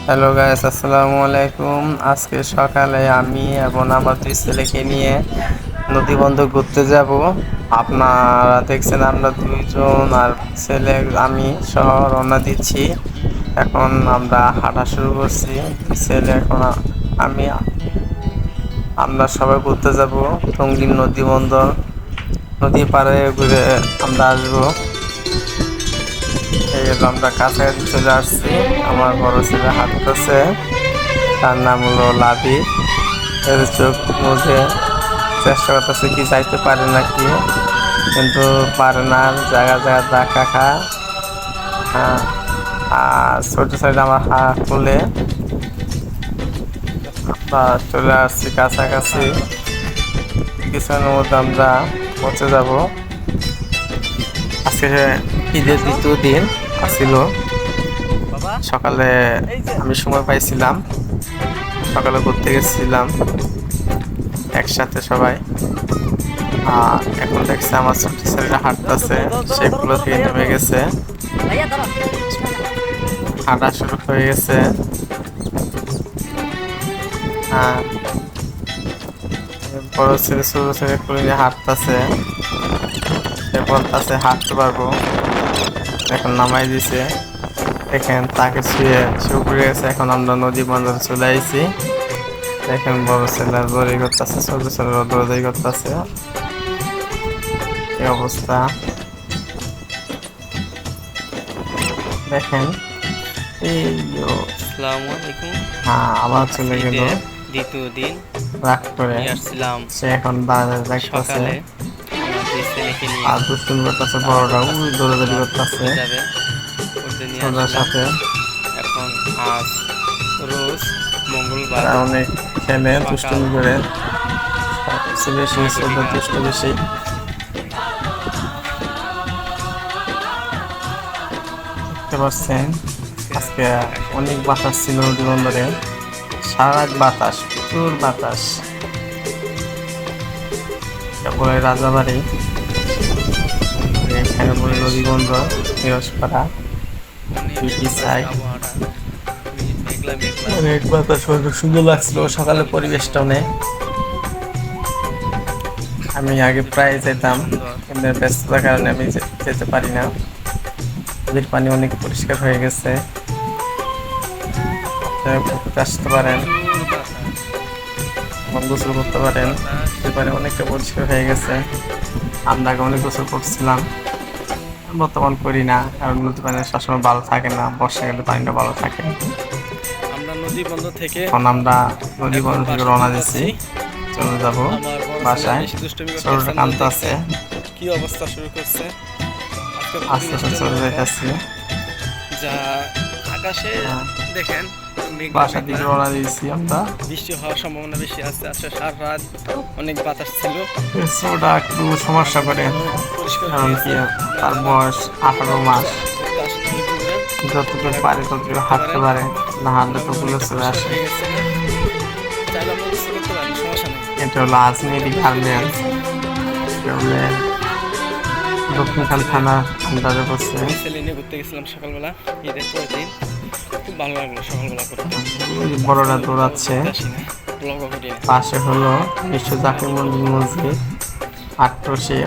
Hello guys, আসসালামু আলাইকুম। আজকে সকালে আমি এবং আমার দুই ছেলেকে নিয়ে নদীবন্ধ ঘুরতে যাব। আপনারা দেখছেন আমরা দুইজন আর ছেলে আমি সহ রওনা দিচ্ছি। এখন আমরা হাঁটা শুরু করছি। ছেলে এখন আমি আমরা সবাই ঘুরতে যাব টঙ্গীর নদীবন্দর। নদী পাড়ে ঘুরে আমরা আসবো। এই হলো আমরা কাছাকাছি চলে আসছি। আমার বড় ছেলে হাঁটতেছে, তার নাম হলো লাবি। এর চোখ মুখে চেষ্টা করতেছে কি যাইতে পারে নাকি, কিন্তু পারে না, জায়গা জায়গা ধাক্কা খা। হ্যাঁ, আর ছোট সাইড আমার হাত তুলে আমরা চলে আসছি কাছাকাছি। কিছুক্ষণের মধ্যে আমরা পৌঁছে যাব। আজকে ঈদের দ্বিতীয় দিন আসছিল। সকালে আমি সময় পাইছিলাম, সকালে ঘুরতে গেছিলাম একসাথে সবাই। এখন দেখছে আমার ছোট ছেলেটা হাঁটতেছে, সেগুলো থেকে নেমে গেছে, হাঁটা শুরু হয়ে গেছে। বড় ছেলে ছোট ছেলে খুলে নিয়ে হাঁটতেছে, সে বলতেছে হাঁটতে পারবো। এখন নামাই দিছে, দেখেন তাকে শুয়ে সে উপরে গেছে। এখন আমরা নদী বন্দরে চলে আইছি। দেখেন বড় ছেলে দৌড়াই করতেছে, ছোট ছেলেরা দৌড়াই করতেছে। এই অবস্থা দেখেন। আসসালামু আলাইকুম। হ্যাঁ, আবার চলে গেল দ্বিতীয় দিন রাগ করে। আসছিলাম সে এখন দাঁড়িয়ে দেখতেছে সকালে আমার দুই ছেলেকে নিয়ে আর দুষ্টুমি করতেছে। বড়টা ওই দৌড়াদৌড়ি করতেছে যাবে করতে নিয়ে ছোটার আসলাম। সাথে। এখন আজ রোজ মঙ্গলবার তারা অনেক খেলে, সকাল দুষ্টুমি করে, বেশি ছোট দুষ্ট বেশি। দেখতে পাচ্ছেন আজকে অনেক বাতাস ছিল নদী বন্দরে, সারা রাত বাতাস, প্রচুর বাতাস। বলে রাজাবাড়ি, এখানে বলে নদী বন্দর, নিরসপাড়া, দুইটি সাইড। অনেক বাতাস, সুন্দর লাগছিল সকালে পরিবেশটা অনেক। আমি আগে প্রায় যেতাম, কিন্তু ব্যস্ততার কারণে আমি যেতে পারি না। নদীর পানি অনেক পরিষ্কার হয়ে গেছে, ঘুরতে আসতে পারেন, গোসল করতে পারেন। নদীর পানি অনেকটা পরিষ্কার হয়ে গেছে। আমরা আগে অনেক গোসল করছিলাম, বর্তমান করি না, কারণ নদীর পানি সবসময় ভালো থাকে না, বর্ষাকালে পানিটা ভালো থাকে। আমরা নদী বন্দর থেকে এখন আমরা নদী বন্দর থেকে রওনা দিচ্ছি, চলে যাবো বাসায়। ছোটটা কান্ত আছে, কি অবস্থা শুরু করছে আস্তে আস্তে চলে যাইতেছি। যা আকাশে দেখেন বাসার দিকে রওনা দিয়েছি আমরা। বৃষ্টি হওয়ার সম্ভাবনা বেশি আছে। আজকে সারা রাত অনেক বাতাস ছিল, ওটা একটু সমস্যা করে, কারণ কি তার বয়স 18 মাস। যতটুকু পারে ততটুকু হাঁটতে পারে, না হাঁটলে তো পুলিশ চলে আসে। এটা হলো আজমেরি গার্মেন্টস, দক্ষিণখান থানা আন্ডারে পড়ছে। ছেলে নিয়ে ঘুরতে গেছিলাম সকালবেলা, ঈদের পরের দিন। খুব ভালো লাগলো সকালবেলা করতে। বড়রা দৌড়াচ্ছে, পাশে হলো বিশ্ব জাকির মন্দির মসজিদ, আট্রসি।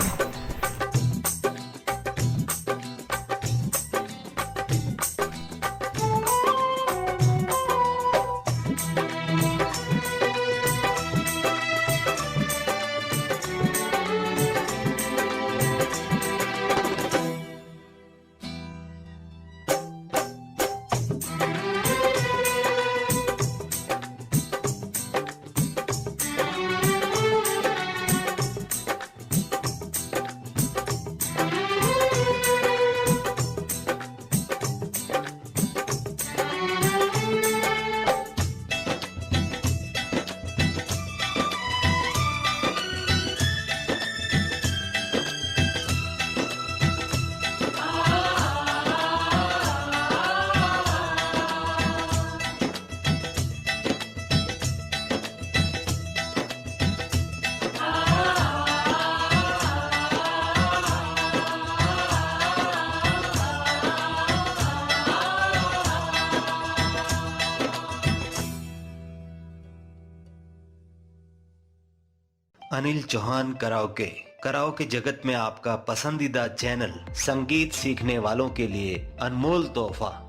अनिल चौहान कराओके। कराओके जगत में आपका पसंदीदा चैनल संगीत सीखने वालों के लिए अनमोल तोहफा।